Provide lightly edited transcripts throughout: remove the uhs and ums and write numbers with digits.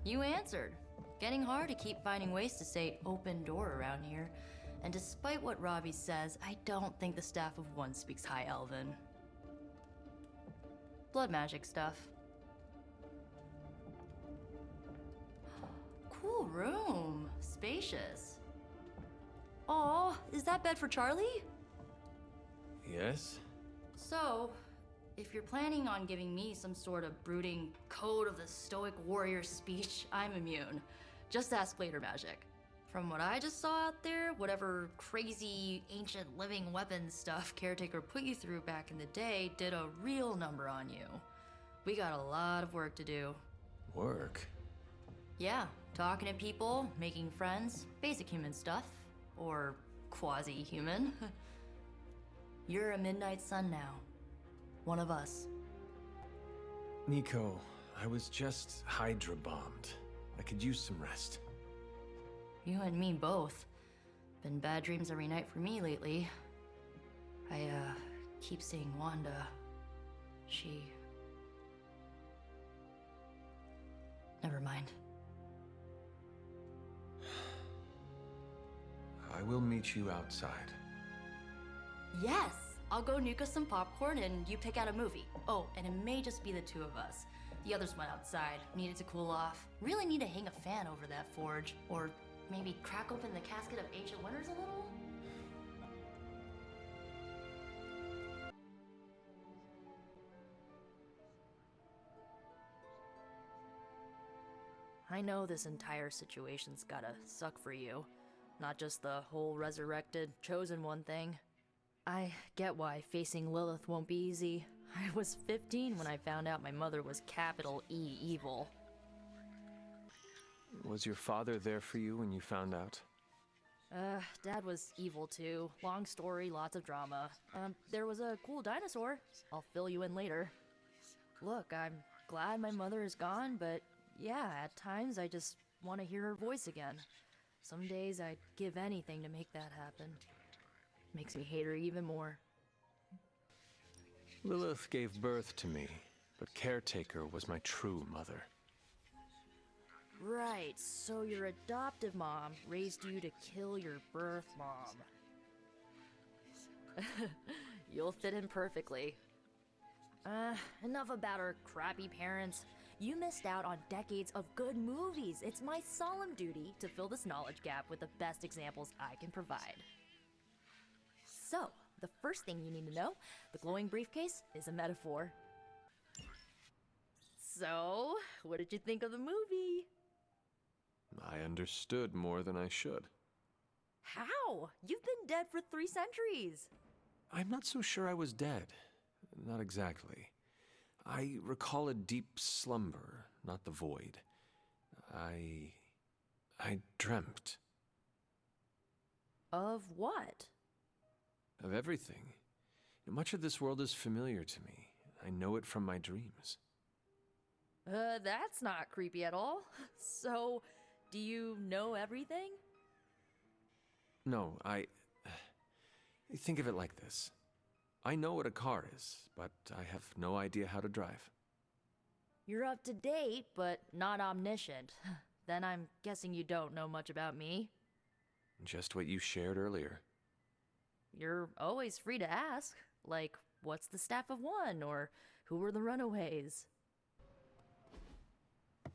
You answered. Getting hard to keep finding ways to say open door around here. And despite what Robbie says, I don't think the staff of one speaks High Elven. Blood magic stuff. Cool room. Spacious. Aw, is that bed for Charlie? Yes? So, if you're planning on giving me some sort of brooding code of the stoic warrior speech, I'm immune. Just ask later, Magic. From what I just saw out there, whatever crazy ancient living weapons stuff Caretaker put you through back in the day did a real number on you. We got a lot of work to do. Work? Yeah, talking to people, making friends, basic human stuff. Or quasi-human. You're a Midnight Sun now. One of us. Nico, I was just Hydra bombed. I could use some rest. You and me both. Been bad dreams every night for me lately. I, keep seeing Wanda. She... Never mind. I will meet you outside. Yes! I'll go nuke us some popcorn and you pick out a movie. Oh, and it may just be the two of us. The others went outside, needed to cool off. Really need to hang a fan over that forge. Or maybe crack open the casket of Ancient Winters a little? I know this entire situation's gotta suck for you. Not just the whole resurrected, chosen one thing. I get why facing Lilith won't be easy. I was 15 when I found out my mother was capital E evil. Was your father there for you when you found out? Dad was evil too. Long story, lots of drama. There was a cool dinosaur. I'll fill you in later. Look, I'm glad my mother is gone, but yeah, at times I just want to hear her voice again. Some days I'd give anything to make that happen. Makes me hate her even more. Lilith gave birth to me, but Caretaker was my true mother. Right, so your adoptive mom raised you to kill your birth mom. You'll fit in perfectly. Enough about our crappy parents. You missed out on decades of good movies. It's my solemn duty to fill this knowledge gap with the best examples I can provide. So, the first thing you need to know, the glowing briefcase is a metaphor. So, what did you think of the movie? I understood more than I should. How? You've been dead for 3 centuries. I'm not so sure I was dead. Not exactly. I recall a deep slumber, not the void. I dreamt. Of what? Of everything. Much of this world is familiar to me. I know it from my dreams. That's not creepy at all. So, do you know everything? No, think of it like this. I know what a car is, but I have no idea how to drive. You're up to date, but not omniscient. Then I'm guessing you don't know much about me. Just what you shared earlier. You're always free to ask. Like, what's the Staff of One? Or who were the Runaways?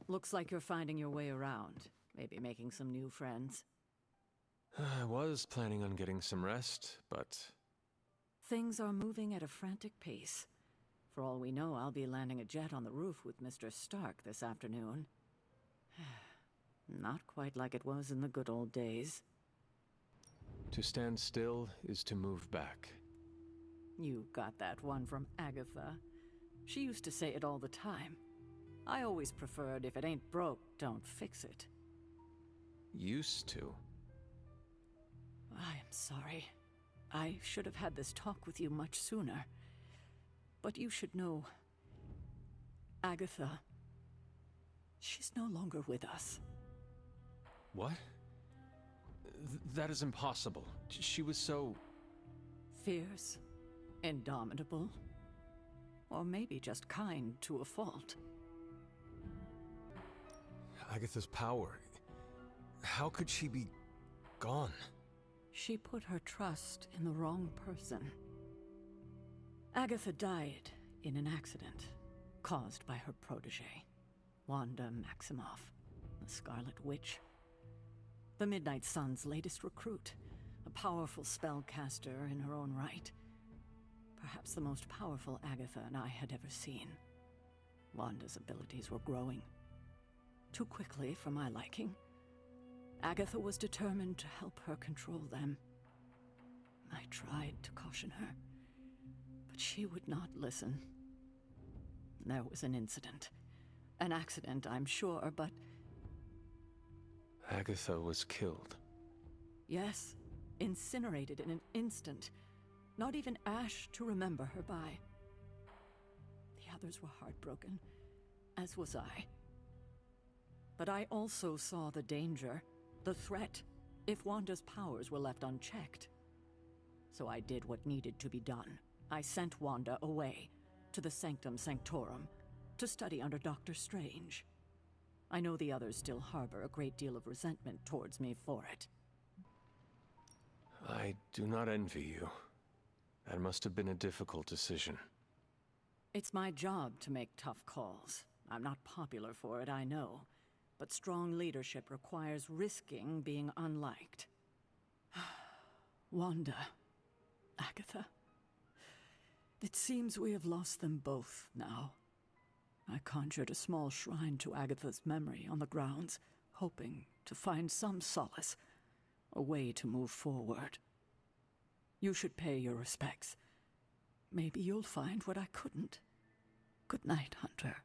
Looks like you're finding your way around. Maybe making some new friends. I was planning on getting some rest, but... Things are moving at a frantic pace. For all we know, I'll be landing a jet on the roof with Mr. Stark this afternoon. Not quite like it was in the good old days. To stand still is to move back. You got that one from Agatha. She used to say it all the time. I always preferred, if it ain't broke, don't fix it. Used to. I am sorry. I should have had this talk with you much sooner. But you should know... Agatha... She's no longer with us. What? That is impossible. She was so... Fierce, indomitable, or maybe just kind to a fault. Agatha's power. How could she be gone? She put her trust in the wrong person. Agatha died in an accident caused by her protege, Wanda Maximoff, the Scarlet Witch. The Midnight Sun's latest recruit, a powerful spellcaster in her own right. Perhaps the most powerful Agatha and I had ever seen. Wanda's abilities were growing. Too quickly for my liking. Agatha was determined to help her control them. I tried to caution her, but she would not listen. There was an incident. An accident, I'm sure, but... Agatha was killed. Yes, incinerated in an instant. Not even ash to remember her by. The others were heartbroken, as was I. But I also saw the danger, the threat, if Wanda's powers were left unchecked. So I did what needed to be done. I sent Wanda away, to the Sanctum Sanctorum, to study under Doctor Strange. I know the others still harbor a great deal of resentment towards me for it. I do not envy you. That must have been a difficult decision. It's my job to make tough calls. I'm not popular for it, I know. But strong leadership requires risking being unliked. Wanda, Agatha. It seems we have lost them both now. I conjured a small shrine to Agatha's memory on the grounds, hoping to find some solace, a way to move forward. You should pay your respects. Maybe you'll find what I couldn't. Good night, Hunter.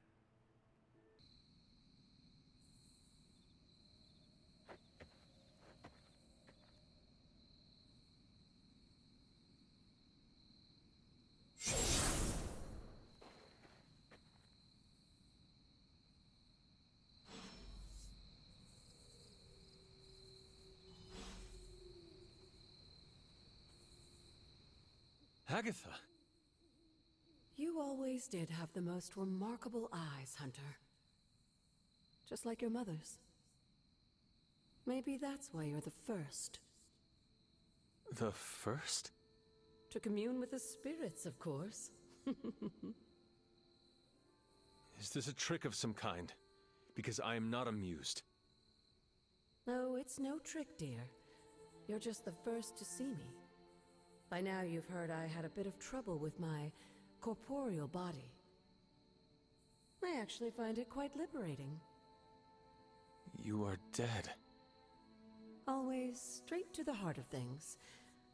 Agatha! You always did have the most remarkable eyes, Hunter. Just like your mother's. Maybe that's why you're the first. The first? To commune with the spirits, of course. Is this a trick of some kind? Because I am not amused. No, it's no trick, dear. You're just the first to see me. By now you've heard I had a bit of trouble with my corporeal body. I actually find it quite liberating. You are dead. Always straight to the heart of things.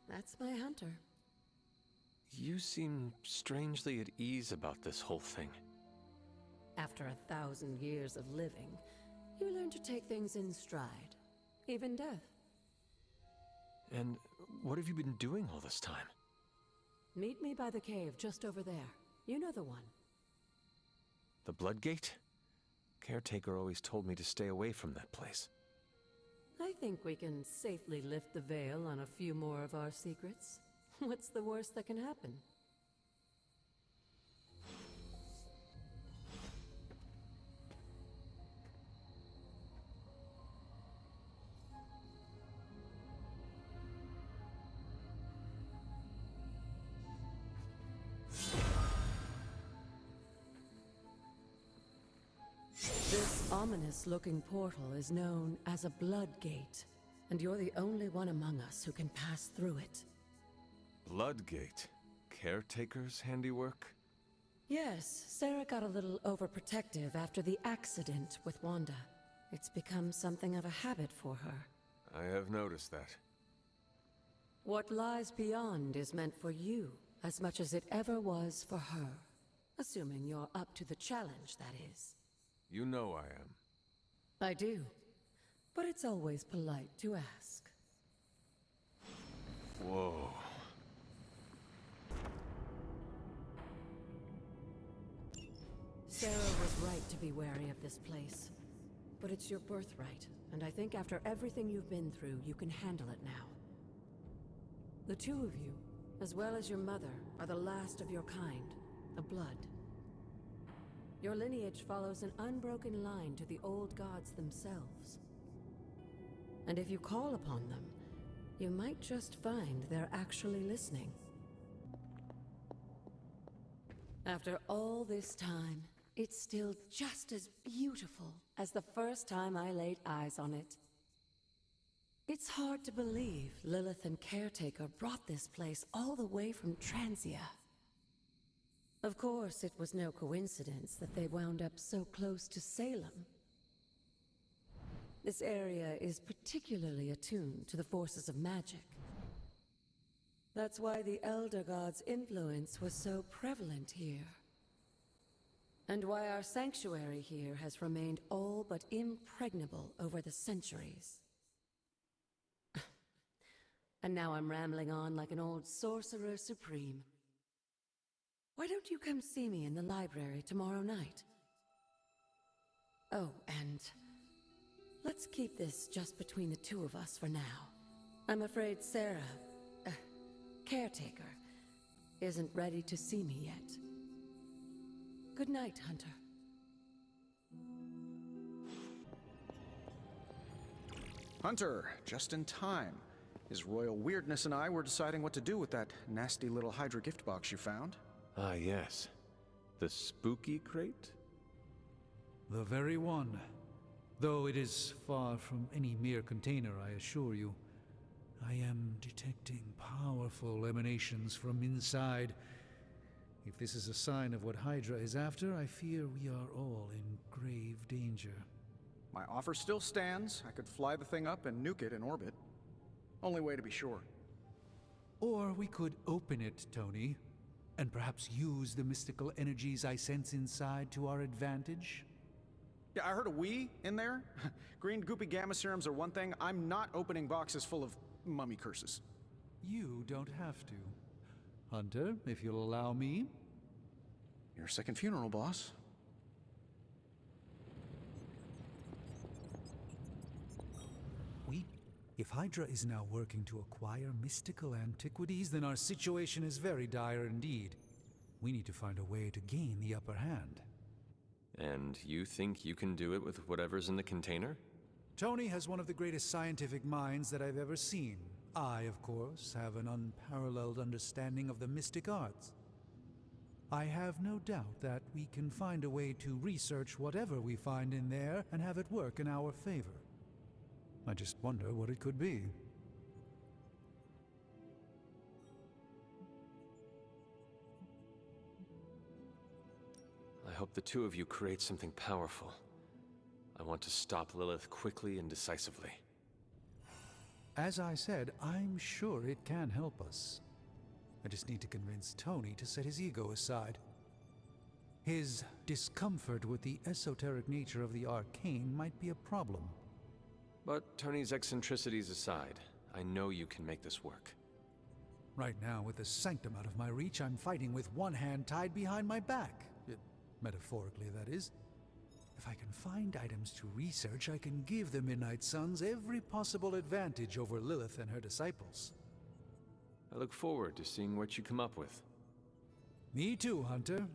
That's my Hunter. You seem strangely at ease about this whole thing. After 1,000 years of living, you learn to take things in stride. Even death. And what have you been doing all this time? Meet me by the cave just over there. You know the one. The Bloodgate? Caretaker always told me to stay away from that place. I think we can safely lift the veil on a few more of our secrets. What's the worst that can happen? This ominous-looking portal is known as a Bloodgate, and you're the only one among us who can pass through it. Bloodgate? Caretaker's handiwork? Yes, Sarah got a little overprotective after the accident with Wanda. It's become something of a habit for her. I have noticed that. What lies beyond is meant for you as much as it ever was for her. Assuming you're up to the challenge, that is. You know I am. I do. But it's always polite to ask. Whoa. Sarah was right to be wary of this place. But it's your birthright, and I think after everything you've been through, you can handle it now. The two of you, as well as your mother, are the last of your kind, the Blood. Your lineage follows an unbroken line to the old gods themselves. And if you call upon them, you might just find they're actually listening. After all this time, it's still just as beautiful as the first time I laid eyes on it. It's hard to believe Lilith and Caretaker brought this place all the way from Transia. Of course, it was no coincidence that they wound up so close to Salem. This area is particularly attuned to the forces of magic. That's why the Elder God's influence was so prevalent here. And why our sanctuary here has remained all but impregnable over the centuries. And now I'm rambling on like an old sorcerer supreme. Why don't you come see me in the library tomorrow night? Oh, and let's keep this just between the two of us for now. I'm afraid Sarah, Caretaker, isn't ready to see me yet. Good night, Hunter. Hunter, just in time. His royal weirdness and I were deciding what to do with that nasty little Hydra gift box you found. Ah, yes. The spooky crate? The very one. Though it is far from any mere container, I assure you. I am detecting powerful emanations from inside. If this is a sign of what Hydra is after, I fear we are all in grave danger. My offer still stands. I could fly the thing up and nuke it in orbit. Only way to be sure. Or we could open it, Tony, and perhaps use the mystical energies I sense inside to our advantage. Yeah, I heard a "we" in there. Green goopy gamma serums are one thing. I'm not opening boxes full of mummy curses. You don't have to. Hunter, if you'll allow me. Your second funeral, boss. If Hydra is now working to acquire mystical antiquities, then our situation is very dire indeed. We need to find a way to gain the upper hand. And you think you can do it with whatever's in the container? Tony has one of the greatest scientific minds that I've ever seen. I, of course, have an unparalleled understanding of the mystic arts. I have no doubt that we can find a way to research whatever we find in there and have it work in our favor. I just wonder what it could be. I hope the two of you create something powerful. I want to stop Lilith quickly and decisively. As I said, I'm sure it can help us. I just need to convince Tony to set his ego aside. His discomfort with the esoteric nature of the arcane might be a problem. But Tony's eccentricities aside, I know you can make this work. Right now, with the sanctum out of my reach, I'm fighting with one hand tied behind my back. Metaphorically, that is. If I can find items to research, I can give the Midnight Suns every possible advantage over Lilith and her disciples. I look forward to seeing what you come up with. Me too, Hunter.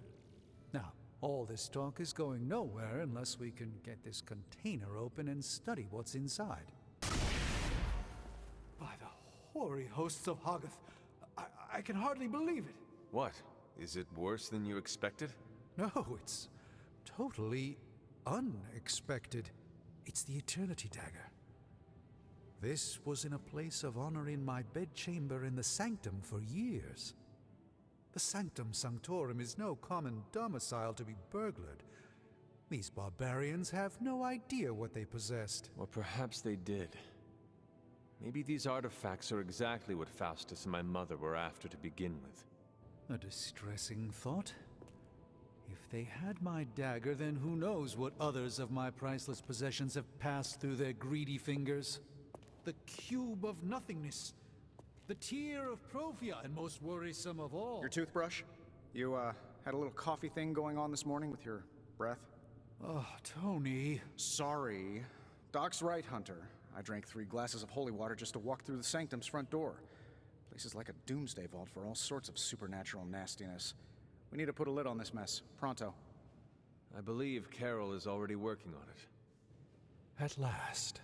Now, all this talk is going nowhere unless we can get this container open and study what's inside. By the hoary hosts of Hoggoth, I can hardly believe it. What? Is it worse than you expected? No, it's totally unexpected. It's the Eternity Dagger. This was in a place of honor in my bedchamber in the Sanctum for years. The Sanctum Sanctorum is no common domicile to be burglared. These barbarians have no idea what they possessed. Or perhaps they did. Maybe these artifacts are exactly what Faustus and my mother were after to begin with. A distressing thought. If they had my dagger, then who knows what others of my priceless possessions have passed through their greedy fingers. The cube of nothingness. The tear of Profia, and most worrisome of all. Your toothbrush? You, had a little coffee thing going on this morning with your breath? Oh, Tony. Sorry. Doc's right, Hunter. I drank 3 glasses of holy water just to walk through the Sanctum's front door. Place is like a doomsday vault for all sorts of supernatural nastiness. We need to put a lid on this mess. Pronto. I believe Carol is already working on it. At last.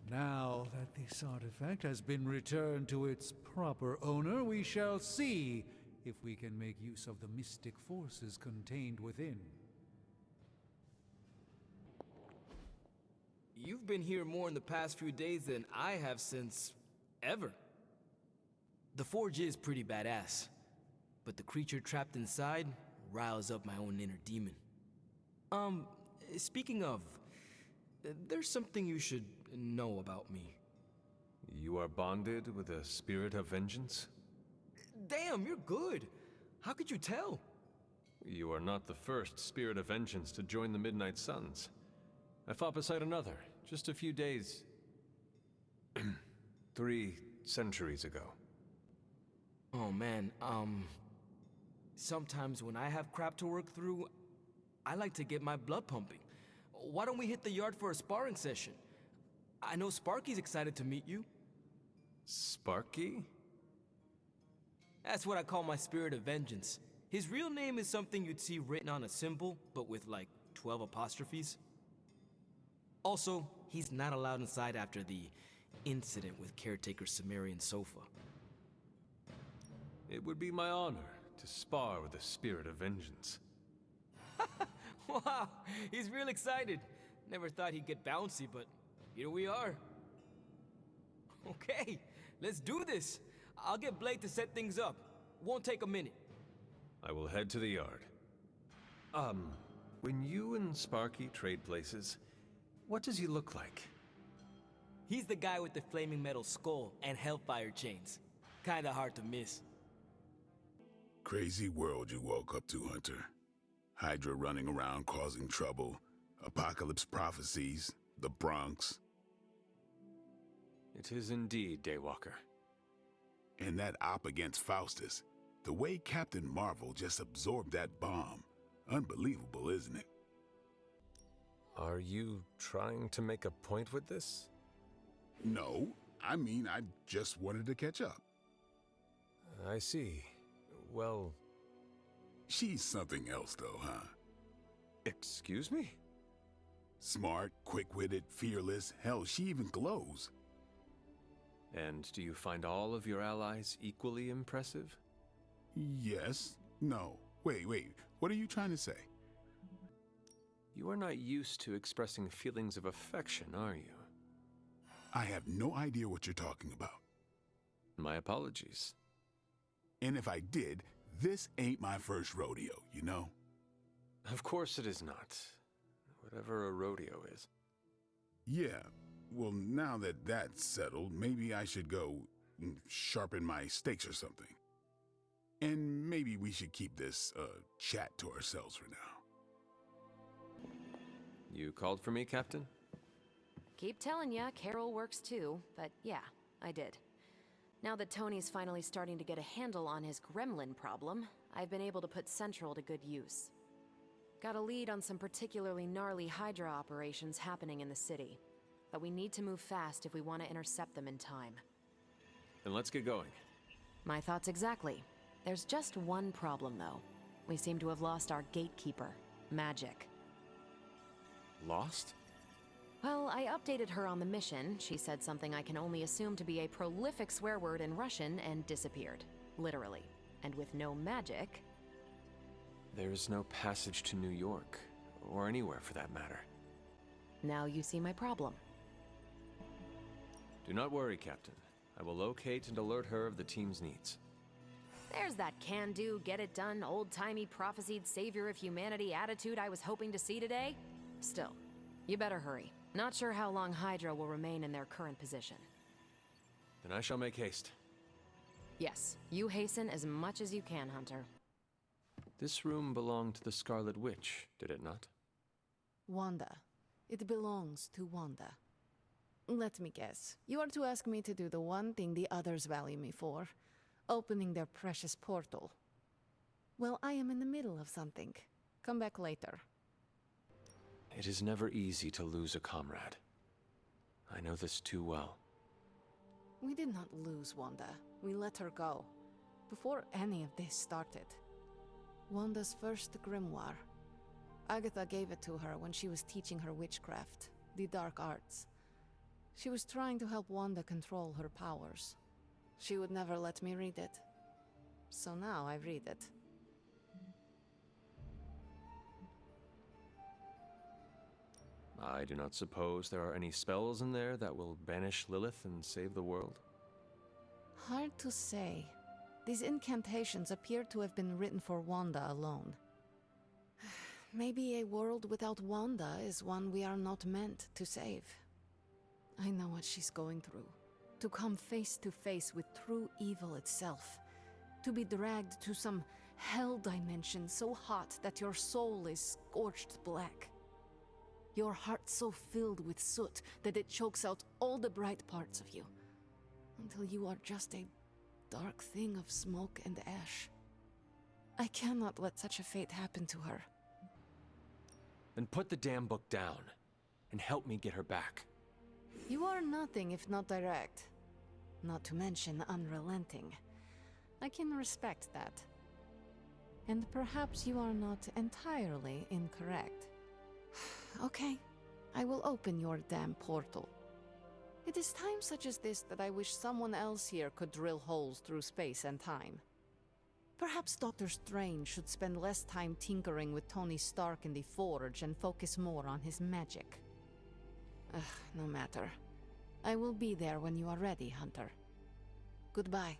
Now that this artifact has been returned to its proper owner, we shall see if we can make use of the mystic forces contained within. You've been here more in the past few days than I have since ever. The forge is pretty badass, but the creature trapped inside riles up my own inner demon. Speaking of, there's something you should know about me. You are bonded with a spirit of vengeance? Damn, you're good. How could you tell? You are not the first spirit of vengeance to join the Midnight Suns. I fought beside another, just a few days... 3 centuries ago. Oh man, sometimes when I have crap to work through, I like to get my blood pumping. Why don't we hit the yard for a sparring session? I know Sparky's excited to meet you. Sparky? That's what I call my spirit of vengeance. His real name is something you'd see written on a symbol, but with like 12 apostrophes. Also, he's not allowed inside after the incident with caretaker Sumerian Sofa. It would be my honor to spar with a spirit of vengeance. Wow, he's real excited. Never thought he'd get bouncy, but here we are. Okay, let's do this. I'll get Blade to set things up. Won't take a minute. I will head to the yard. When you and Sparky trade places, what does he look like? He's the guy with the flaming metal skull and hellfire chains. Kinda hard to miss. Crazy world you woke up to, Hunter. Hydra running around causing trouble, apocalypse prophecies, the Bronx. It is indeed, Daywalker. And that op against Faustus. The way Captain Marvel just absorbed that bomb. Unbelievable, isn't it? Are you trying to make a point with this? No, I mean, I just wanted to catch up. I see. Well... She's something else, though, huh? Excuse me? Smart, quick-witted, fearless. Hell, she even glows. And do you find all of your allies equally impressive? Yes. No. Wait. What are you trying to say? You are not used to expressing feelings of affection, are you? I have no idea what you're talking about. My apologies. And if I did, this ain't my first rodeo, you know? Of course it is not. Whatever a rodeo is. Yeah. Well, now that that's settled, maybe I should go sharpen my stakes or something. And maybe we should keep this chat to ourselves for now. You called for me, Captain? Keep telling ya, Carol works too, but yeah, I did. Now that Tony's finally starting to get a handle on his gremlin problem, I've been able to put Central to good use. Got a lead on some particularly gnarly Hydra operations happening in the city. But we need to move fast if we want to intercept them in time. Then let's get going. My thoughts exactly. There's just one problem, though. We seem to have lost our gatekeeper, Magic. Lost? Well, I updated her on the mission. She said something I can only assume to be a prolific swear word in Russian and disappeared. Literally. And with no magic... There is no passage to New York, or anywhere for that matter. Now you see my problem. Do not worry, Captain. I will locate and alert her of the team's needs. There's that can-do, get-it-done, old-timey prophesied savior of humanity attitude I was hoping to see today. Still, you better hurry. Not sure how long Hydra will remain in their current position. Then I shall make haste. Yes, you hasten as much as you can, Hunter. This room belonged to the Scarlet Witch, did it not? Wanda. It belongs to Wanda. Let me guess. You are to ask me to do the one thing the others value me for. Opening their precious portal. Well, I am in the middle of something. Come back later. It is never easy to lose a comrade. I know this too well. We did not lose Wanda. We let her go. Before any of this started. Wanda's first grimoire. Agatha gave it to her when she was teaching her witchcraft, the dark arts. She was trying to help Wanda control her powers. She would never let me read it. So now I read it. I do not suppose there are any spells in there that will banish Lilith and save the world? Hard to say. These incantations appear to have been written for Wanda alone. Maybe a world without Wanda is one we are not meant to save. I know what she's going through. To come face to face with true evil itself. To be dragged to some hell dimension so hot that your soul is scorched black. Your heart so filled with soot that it chokes out all the bright parts of you. Until you are just a dark thing of smoke and ash. I cannot let such a fate happen to her. Then put the damn book down, and help me get her back. You are nothing if not direct. Not to mention unrelenting. I can respect that. And perhaps you are not entirely incorrect. Okay, I will open your damn portal. It is times such as this that I wish someone else here could drill holes through space and time. Perhaps Doctor Strange should spend less time tinkering with Tony Stark in the Forge and focus more on his magic. No matter. I will be there when you are ready, Hunter. Goodbye.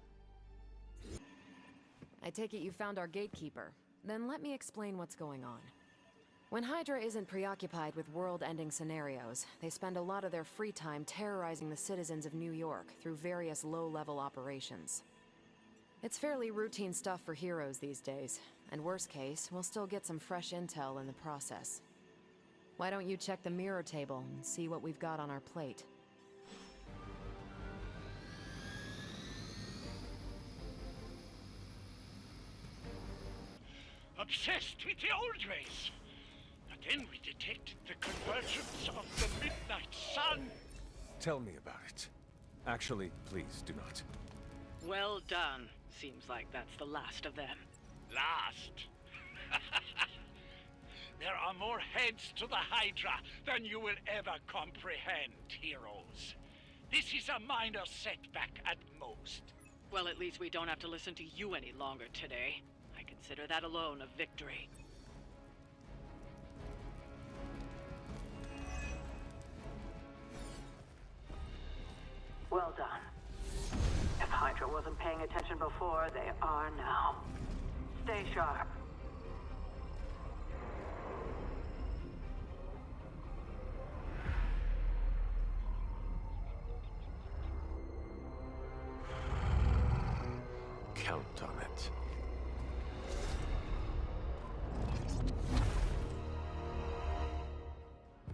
I take it you found our gatekeeper. Then let me explain what's going on. When Hydra isn't preoccupied with world-ending scenarios, they spend a lot of their free time terrorizing the citizens of New York through various low-level operations. It's fairly routine stuff for heroes these days, and worst case, we'll still get some fresh intel in the process. Why don't you check the mirror table and see what we've got on our plate? Obsessed with the old race. But then we detected the convergence of the Midnight Sun. Tell me about it. Actually, please do not. Well done. Seems like that's the last of them. Last? There are more heads to the Hydra than you will ever comprehend, heroes. This is a minor setback at most. Well, at least we don't have to listen to you any longer today. I consider that alone a victory. Well done. If Hydra wasn't paying attention before, they are now. Stay sharp. Count on it.